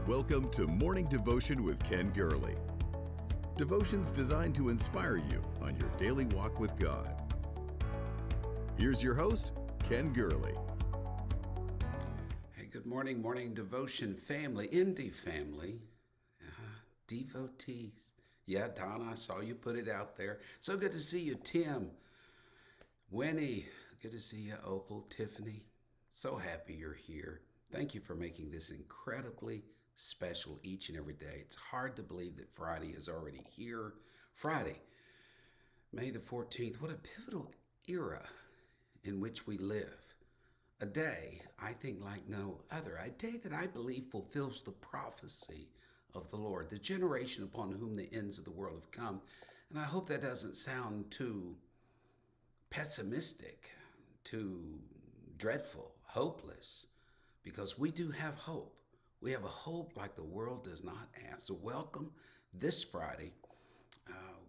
Welcome to Morning Devotion with Ken Gurley. Devotions designed to inspire you on your daily walk with God. Here's your host, Ken Gurley. Hey, good morning, morning devotion family, indie family, devotees. Yeah, Don, I saw you put it out there. So good to see you, Tim, Winnie. Good to see you, Opal, Tiffany. So happy you're here. Thank you for making this incredibly special each and every day. It's hard to believe that Friday is already here. Friday, May the 14th. What a pivotal era in which we live. A day, I think, like no other. A day that I believe fulfills the prophecy of the Lord, the generation upon whom the ends of the world have come. And I hope that doesn't sound too pessimistic, too dreadful, hopeless, because we do have hope. We have a hope like the world does not have. So welcome this Friday.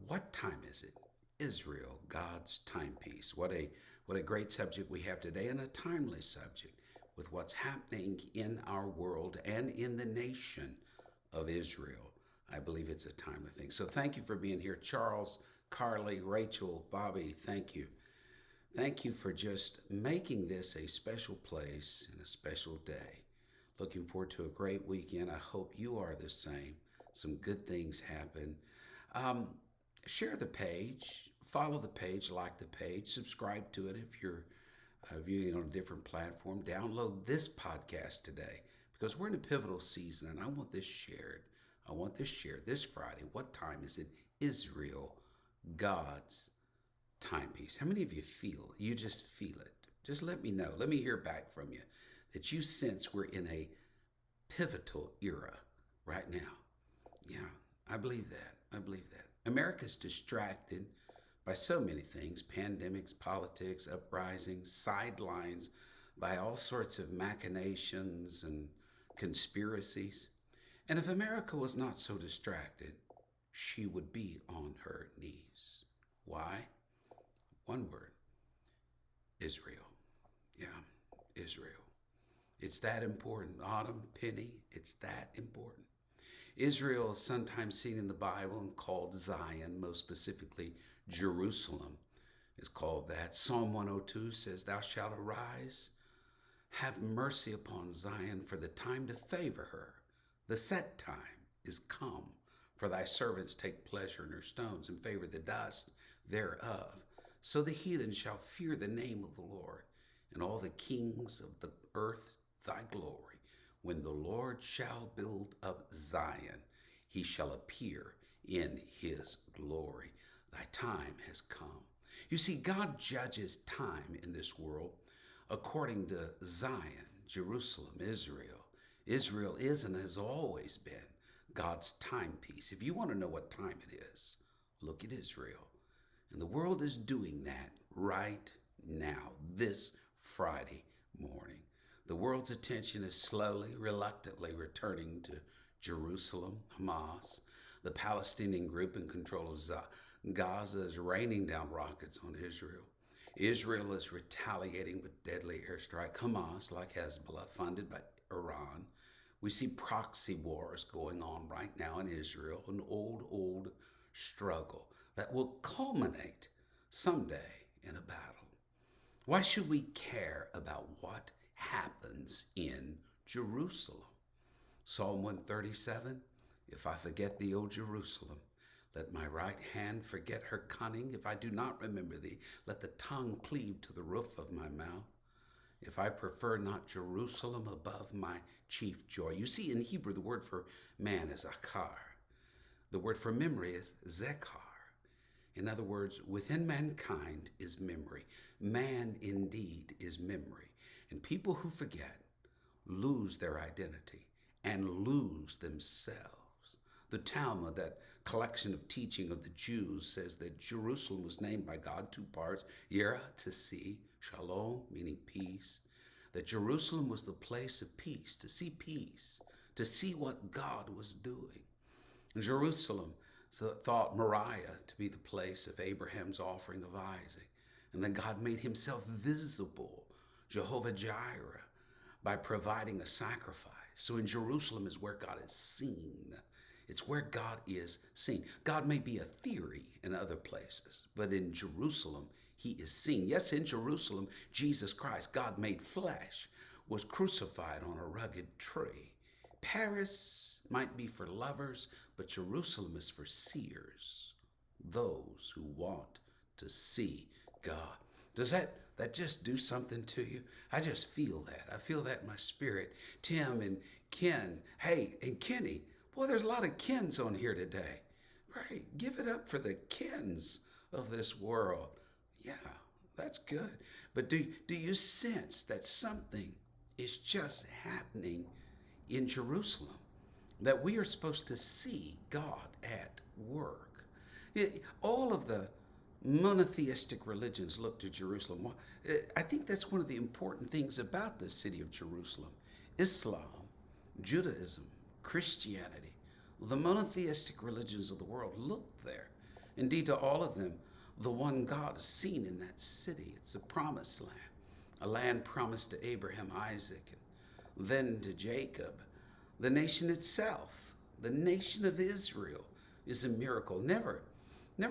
What time is it? Israel, God's timepiece. What a great subject we have today, and a timely subject with what's happening in our world and in the nation of Israel. I believe it's a timely thing. So thank you for being here. Charles, Carly, Rachel, Bobby, thank you. Thank you for just making this a special place and a special day. Looking forward to a great weekend. I hope you are the same. Some good things happen. Share the page, follow the page, like the page, subscribe to it if you're viewing on a different platform. Download this podcast today because we're in a pivotal season and I want this shared. I want this shared this Friday. What time is it? Israel, God's timepiece. How many of you feel? You just feel it. Just let me know. Let me hear back from you that you sense we're in a pivotal era right now. Yeah, I believe that. I believe that. America's distracted by so many things, pandemics, politics, uprisings, sidelines, by all sorts of machinations and conspiracies. And if America was not so distracted, she would be on her knees. Why? One word, Israel. Yeah, Israel. It's that important. Autumn, Penny, it's that important. Israel is sometimes seen in the Bible and called Zion, most specifically Jerusalem is called that. Psalm 102 says, "Thou shalt arise, have mercy upon Zion, for the time to favor her. The set time is come, for thy servants take pleasure in her stones and favor the dust thereof. So the heathen shall fear the name of the Lord, and all the kings of the earth thy glory. When the Lord shall build up Zion, he shall appear in his glory." Thy time has come. You see, God judges time in this world according to Zion, Jerusalem, Israel. Israel is and has always been God's timepiece. If you want to know what time it is, look at Israel. And the world is doing that right now, this Friday morning. The world's attention is slowly, reluctantly returning to Jerusalem. Hamas, the Palestinian group in control of Gaza, is raining down rockets on Israel. Israel is retaliating with deadly airstrike. Hamas, like Hezbollah, funded by Iran. We see proxy wars going on right now in Israel, an old struggle that will culminate someday in a battle. Why should we care about what happens in Jerusalem? Psalm 137, "If I forget thee, O Jerusalem, let my right hand forget her cunning. If I do not remember thee, let the tongue cleave to the roof of my mouth. If I prefer not Jerusalem above my chief joy." You see, in Hebrew, the word for man is akar. The word for memory is zekar. In other words, within mankind is memory. Man indeed is memory. And people who forget lose their identity and lose themselves. The Talmud, that collection of teaching of the Jews, says that Jerusalem was named by God, two parts, Yera, to see, Shalom, meaning peace. That Jerusalem was the place of peace, to see what God was doing. Jerusalem thought Moriah to be the place of Abraham's offering of Isaac. And then God made himself visible, Jehovah Jireh, by providing a sacrifice. So in Jerusalem is where God is seen. It's where God is seen. God may be a theory in other places, but in Jerusalem, he is seen. Yes, in Jerusalem, Jesus Christ, God made flesh, was crucified on a rugged tree. Paris might be for lovers, but Jerusalem is for seers, those who want to see God. Does that just do something to you? I just feel that. I feel that in my spirit. Tim and Ken, hey, and Kenny. Boy, there's a lot of Kens on here today. Right? Give it up for the Kens of this world. Yeah, that's good. But do you sense that something is just happening in Jerusalem? That we are supposed to see God at work. All of the monotheistic religions look to Jerusalem. I think that's one of the important things about the city of Jerusalem. Islam, Judaism, Christianity, the monotheistic religions of the world look there. Indeed, to all of them, the one God is seen in that city. It's a promised land, a land promised to Abraham, Isaac, and then to Jacob. The nation itself, the nation of Israel, is a miracle. Never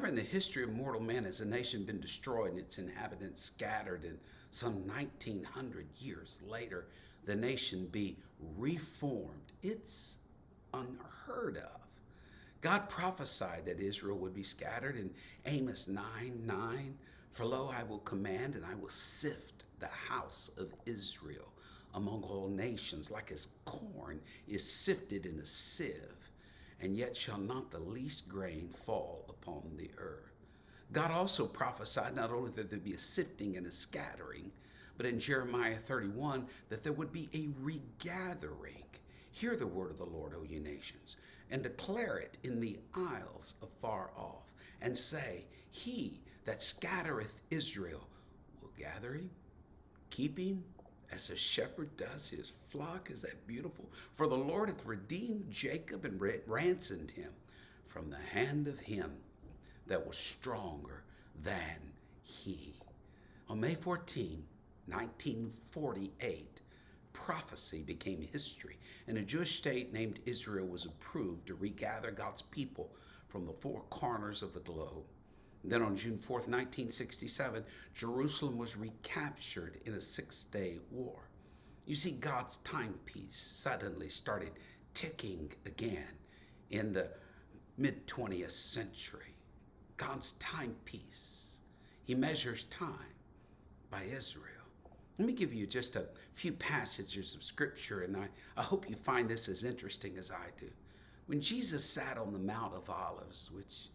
in the history of mortal man has a nation been destroyed and its inhabitants scattered, and some 1900 years later, the nation be reformed. It's unheard of. God prophesied that Israel would be scattered in Amos 9:9. For lo, I will command and I will sift the house of Israel among all nations, like as corn is sifted in a sieve, and yet shall not the least grain fall upon the earth. God also prophesied not only that there'd be a sifting and a scattering, but in Jeremiah 31, that there would be a regathering. Hear the word of the Lord, O ye nations, and declare it in the isles afar off, and say, he that scattereth Israel will gather him, keep him, as a shepherd does his flock. Is that beautiful? For the Lord hath redeemed Jacob and ransomed him from the hand of him that was stronger than he. On May 14, 1948, prophecy became history, and a Jewish state named Israel was approved to regather God's people from the four corners of the globe. Then on June 4th, 1967, Jerusalem was recaptured in a 6-day war. You see, God's timepiece suddenly started ticking again in the mid-20th century. God's timepiece. He measures time by Israel. Let me give you just a few passages of scripture, and I hope you find this as interesting as I do. When Jesus sat on the Mount of Olives, which,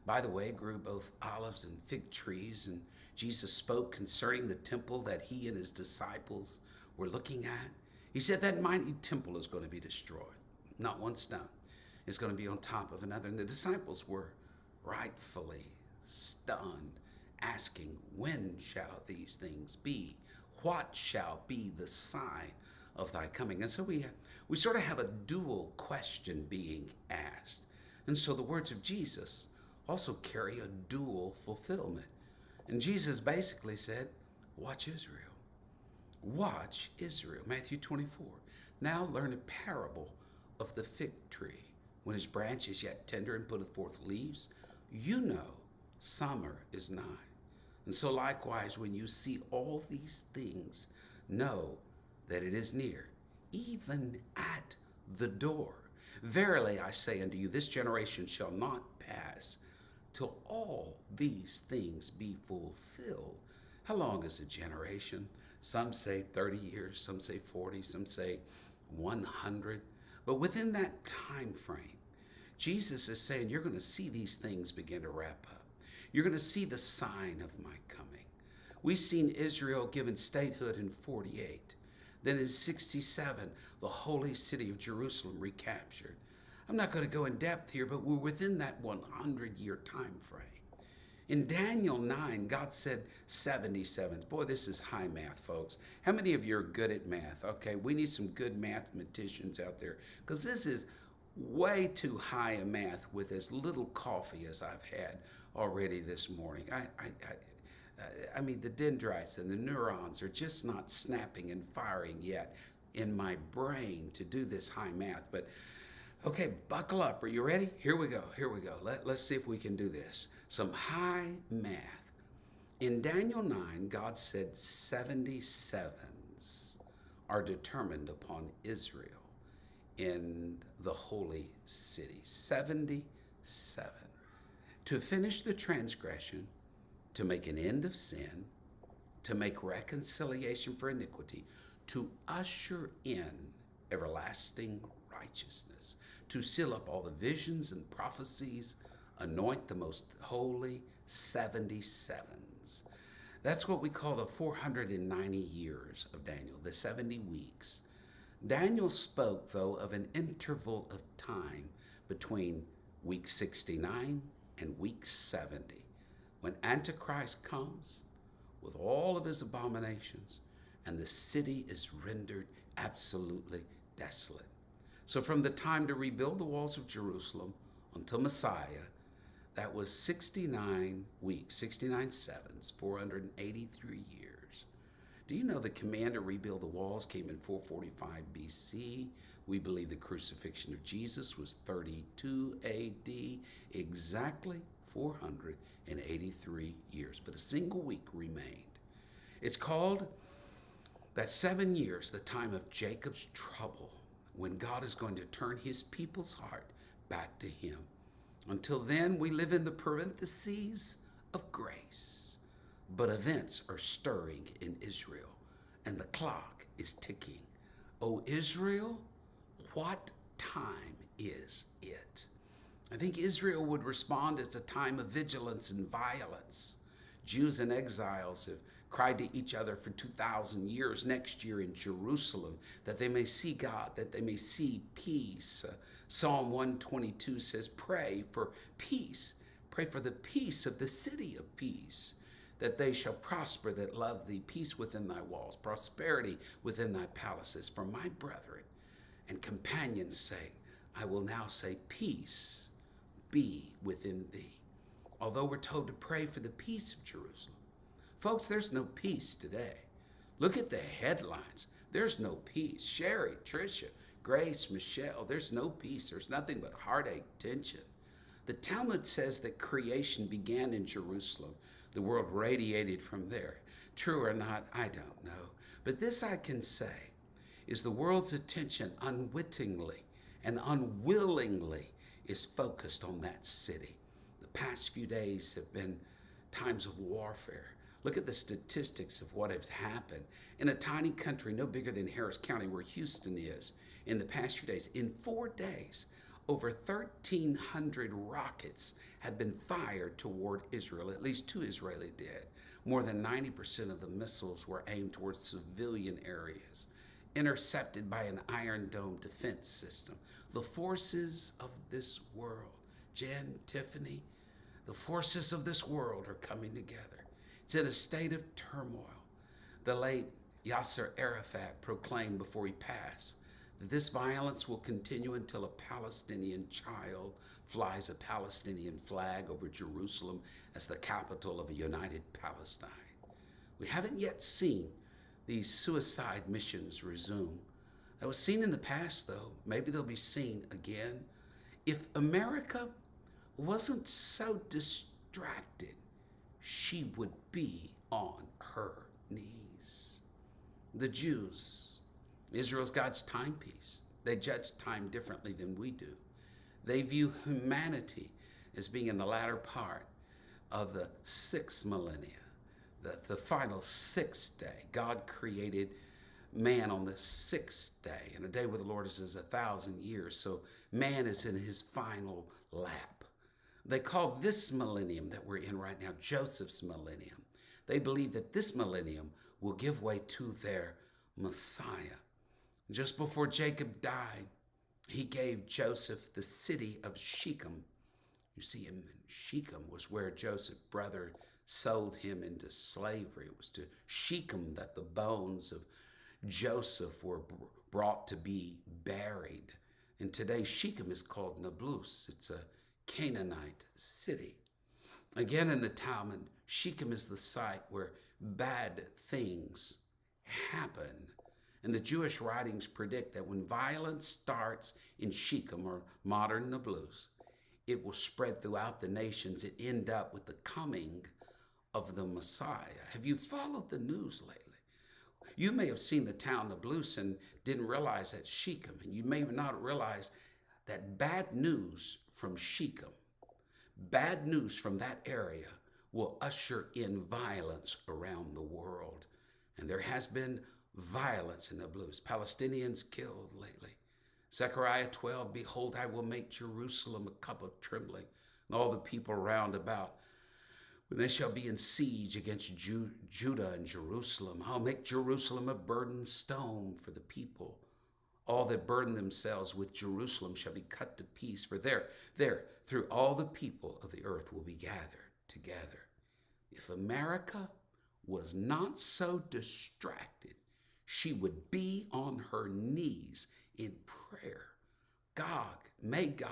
by the way, grew both olives and fig trees, and Jesus spoke concerning the temple that he and his disciples were looking at, he said that mighty temple is going to be destroyed. Not one stone is going to be on top of another. And the disciples were rightfully stunned, asking, when shall these things be? What shall be the sign of thy coming? And so we sort of have a dual question being asked. And so the words of Jesus also carry a dual fulfillment. And Jesus basically said, watch Israel. Watch Israel. Matthew 24. Now learn a parable of the fig tree. When his branch is yet tender and putteth forth leaves, you know summer is nigh. And so likewise, when you see all these things, know that it is near, even at the door. Verily I say unto you, this generation shall not pass till all these things be fulfilled. How long is a generation? Some say 30 years, some say 40, some say 100. But within that time frame, Jesus is saying, you're going to see these things begin to wrap up. You're going to see the sign of my coming. We've seen Israel given statehood in 48. Then in 67, the holy city of Jerusalem recaptured. I'm not going to go in depth here, but we're within that 100-year time frame. In Daniel 9, God said 77. Boy, this is high math, folks. How many of you are good at math? Okay, we need some good mathematicians out there, because this is way too high a math with as little coffee as I've had already this morning. I mean, the dendrites and the neurons are just not snapping and firing yet. in my brain to do this high math. But okay, buckle up. Are you ready? Here we go. Here we go. Let's see if we can do this. Some high math. In Daniel 9, God said 77s are determined upon Israel in the holy city. 77. To finish the transgression, to make an end of sin, to make reconciliation for iniquity, to usher in everlasting righteousness, to seal up all the visions and prophecies, anoint the most holy 77s. That's what we call the 490 years of Daniel, the 70 weeks. Daniel spoke, though, of an interval of time between week 69 and week 70, when Antichrist comes with all of his abominations, and the city is rendered absolutely desolate. So from the time to rebuild the walls of Jerusalem until Messiah, that was 69 weeks, 69 sevens, 483 years. Do you know the command to rebuild the walls came in 445 BC? We believe the crucifixion of Jesus was 32 AD, exactly 483 years. But a single week remained. It's called that 7 years, the time of Jacob's trouble, when God is going to turn his people's heart back to him. Until then, we live in the parentheses of grace. But events are stirring in Israel, and the clock is ticking. O Israel, what time is it? I think Israel would respond, it's a time of vigilance and violence. Jews and exiles have cried to each other for 2,000 years next year in Jerusalem, that they may see God, that they may see peace. Psalm 122 says, pray for peace. Pray for the peace of the city of peace, that they shall prosper that love thee, peace within thy walls, prosperity within thy palaces. For my brethren and companions' sake, I will now say, peace be within thee. Although we're told to pray for the peace of Jerusalem, folks, there's no peace today. Look at the headlines. There's no peace. Sherry, Tricia, Grace, Michelle, there's no peace. There's nothing but heartache, tension. The Talmud says that creation began in Jerusalem. The world radiated from there. True or not, I don't know. But this I can say, is the world's attention unwittingly and unwillingly is focused on that city. The past few days have been times of warfare. Look at the statistics of what has happened in a tiny country no bigger than Harris County, where Houston is. In the past few days, in 4 days, over 1,300 rockets have been fired toward Israel. At least 2 Israeli dead. More than 90% of the missiles were aimed towards civilian areas, intercepted by an Iron Dome defense system. The forces of this world, Jen, Tiffany, the forces of this world are coming together. It's in a state of turmoil. The late Yasser Arafat proclaimed before he passed that this violence will continue until a Palestinian child flies a Palestinian flag over Jerusalem as the capital of a united Palestine. We haven't yet seen these suicide missions resume. That was seen in the past, though. Maybe they'll be seen again. If America wasn't so distracted, she would be on her knees. The Jews, Israel's God's timepiece, they judge time differently than we do. They view humanity as being in the latter part of the 6th millennia, the final 6th day. God created man on the 6th day, and a day with the Lord is as 1,000 years. So man is in his final lap. They call this millennium that we're in right now Joseph's millennium. They believe that this millennium will give way to their Messiah. Just before Jacob died, he gave Joseph the city of Shechem. You see, in Shechem was where Joseph's brother sold him into slavery. It was to Shechem that the bones of Joseph were brought to be buried. And today Shechem is called Nablus. It's a Canaanite city. Again, in the Talmud, Shechem is the site where bad things happen. And the Jewish writings predict that when violence starts in Shechem, or modern Nablus, it will spread throughout the nations and end up with the coming of the Messiah. Have you followed the news lately? You may have seen the town Nablus and didn't realize that Shechem, and you may not realize that bad news from Shechem, bad news from that area will usher in violence around the world. And there has been violence in Nablus. Palestinians killed lately. Zechariah 12, behold, I will make Jerusalem a cup of trembling, and all the people round about. When they shall be in siege against Judah and Jerusalem, I'll make Jerusalem a burdened stone for the people. All that burden themselves with Jerusalem shall be cut to pieces, for there, through all the people of the earth will be gathered together. If America was not so distracted, she would be on her knees in prayer. Gog, Magog,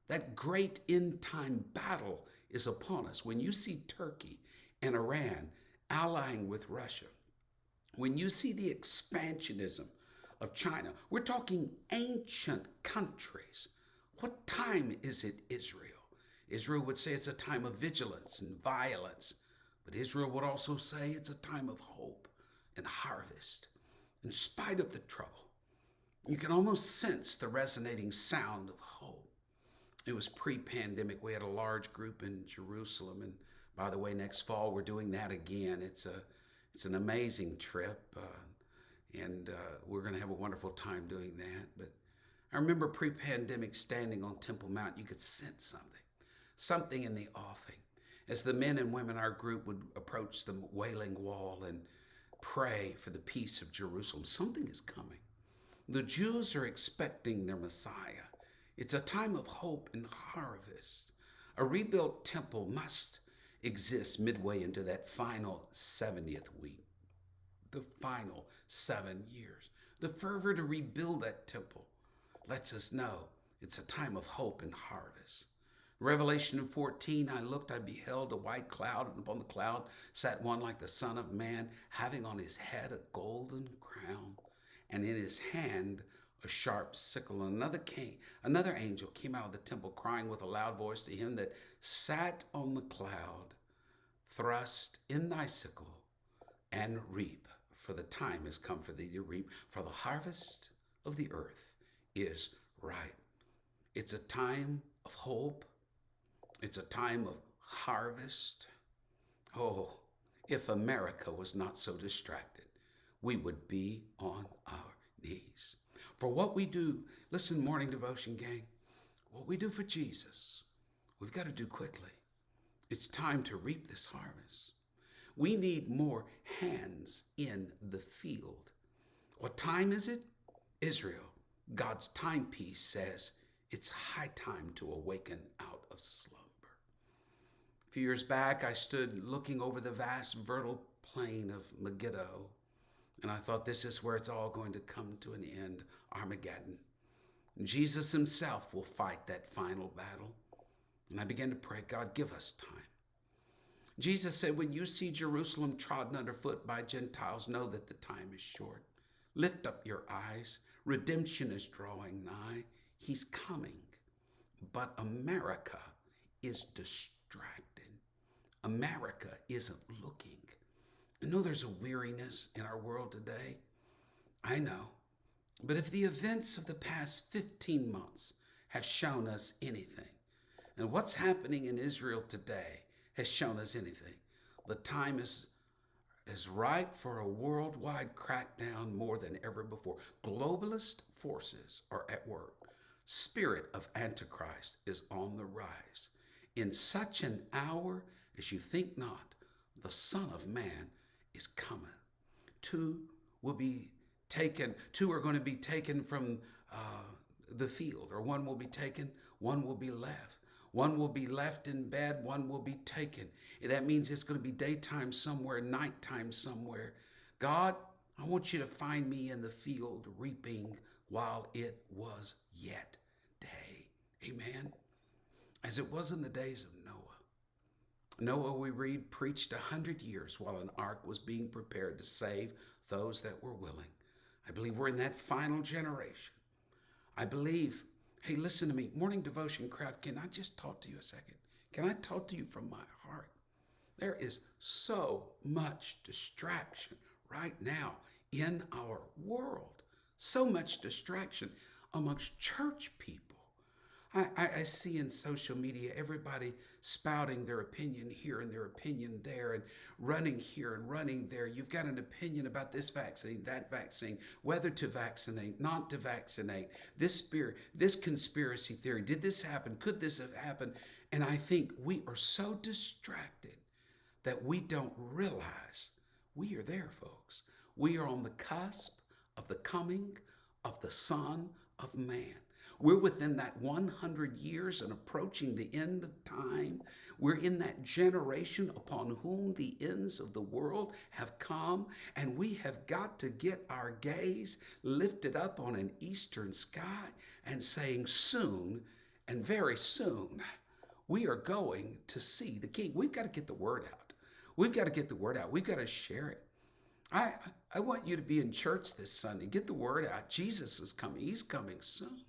that great end time battle is upon us. When you see Turkey and Iran allying with Russia, when you see the expansionism of China, we're talking ancient countries. What time is it, Israel? Israel would say it's a time of vigilance and violence, but Israel would also say it's a time of hope and harvest. In spite of the trouble, you can almost sense the resonating sound of hope. It was pre-pandemic. We had a large group in Jerusalem, and by the way, next fall we're doing that again. It's an amazing trip, and we're going to have a wonderful time doing that. But I remember pre-pandemic standing on Temple Mount. You could sense something in the offing. As the men and women in our group would approach the Wailing Wall and pray for the peace of Jerusalem, something is coming. The Jews are expecting their Messiah. It's a time of hope and harvest. A rebuilt temple must exist midway into that final 70th week, the final 7 years. The fervor to rebuild that temple lets us know it's a time of hope and harvest. Revelation 14, I looked, I beheld a white cloud, and upon the cloud sat one like the Son of Man, having on his head a golden crown, and in his hand a sharp sickle. And another angel came out of the temple, crying with a loud voice to him that sat on the cloud, thrust in thy sickle and reap, for the time is come for thee to reap, for the harvest of the earth is ripe. It's a time of hope. It's a time of harvest. Oh, if America was not so distracted, we would be on our knees. For what we do, listen, morning devotion gang, what we do for Jesus, we've got to do quickly. It's time to reap this harvest. We need more hands in the field. What time is it? Israel, God's timepiece, says it's high time to awaken out of slumber. A few years back, I stood looking over the vast fertile plain of Megiddo, and I thought, this is where it's all going to come to an end, Armageddon. And Jesus himself will fight that final battle. And I began to pray, God, give us time. Jesus said, when you see Jerusalem trodden underfoot by Gentiles, know that the time is short. Lift up your eyes. Redemption is drawing nigh. He's coming. But America is distracted. America isn't looking. I know there's a weariness in our world today. I know. But if the events of the past 15 months have shown us anything, and what's happening in Israel today has shown us anything, the time is ripe for a worldwide crackdown more than ever before. Globalist forces are at work. Spirit of Antichrist is on the rise. In such an hour as you think not, the Son of Man is coming. Two are going to be taken from the field, or one will be taken, one will be left. One will be left in bed, one will be taken. That means it's going to be daytime somewhere, nighttime somewhere. God, I want you to find me in the field reaping while it was yet day. Amen. As it was in the days of Noah. Noah, we read, preached 100 years while an ark was being prepared to save those that were willing. I believe we're in that final generation. I believe, hey, listen to me, morning devotion crowd, can I just talk to you a second? Can I talk to you from my heart? There is so much distraction right now in our world. So much distraction amongst church people. I see in social media everybody spouting their opinion here and their opinion there and running here and running there. You've got an opinion about this vaccine, that vaccine, whether to vaccinate, not to vaccinate, this conspiracy theory. Did this happen? Could this have happened? And I think we are so distracted that we don't realize we are there, folks. We are on the cusp of the coming of the Son of Man. We're within that 100 years and approaching the end of time. We're in that generation upon whom the ends of the world have come, and we have got to get our gaze lifted up on an eastern sky and saying soon, and very soon, we are going to see the King. We've got to get the word out. We've got to get the word out. We've got to share it. I want you to be in church this Sunday. Get the word out. Jesus is coming. He's coming soon.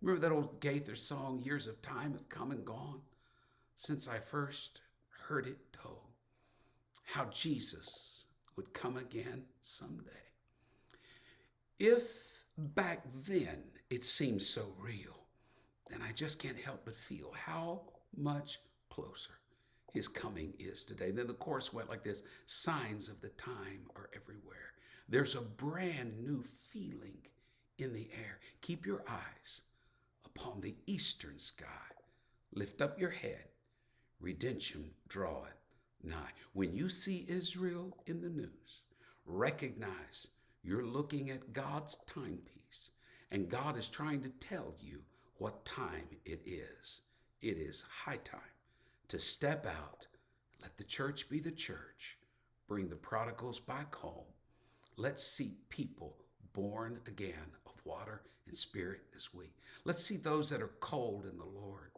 Remember that old Gaither song, Years of Time Have Come and Gone? Since I first heard it told, how Jesus would come again someday. If back then it seemed so real, then I just can't help but feel how much closer his coming is today. Then the chorus went like this: signs of the time are everywhere. There's a brand new feeling in the air. Keep your eyes upon the eastern sky. Lift up your head. Redemption draweth nigh. When you see Israel in the news, recognize you're looking at God's timepiece, and God is trying to tell you what time it is. It is high time to step out. Let the church be the church. Bring the prodigals back home. Let's see people born again of water and spirit this week. Let's see those that are cold in the Lord.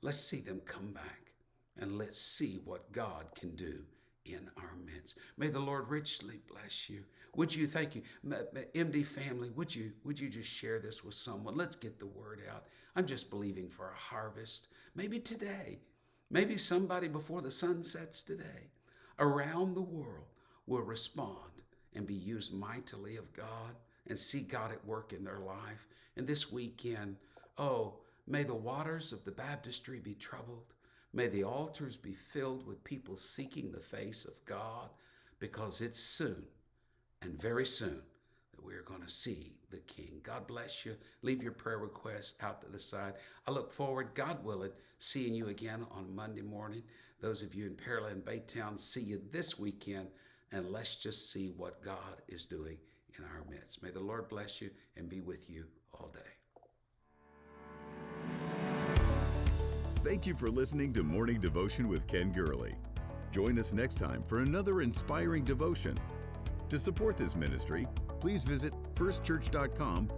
Let's see them come back, and let's see what God can do in our midst. May the Lord richly bless you. Would you, thank you, MD family, would you just share this with someone? Let's get the word out. I'm just believing for a harvest. Maybe today, maybe somebody before the sun sets today around the world will respond and be used mightily of God and see God at work in their life. And this weekend, may the waters of the baptistry be troubled. May the altars be filled with people seeking the face of God, because it's soon and very soon that we're going to see the King. God bless you. Leave your prayer requests out to the side. I look forward, God willing, seeing you again on Monday morning. Those of you in Pearland, Baytown, see you this weekend, and let's just see what God is doing in our midst. May the Lord bless you and be with you all day. Thank you for listening to Morning Devotion with Ken Gurley. Join us next time for another inspiring devotion. To support this ministry, please visit firstchurch.com/give.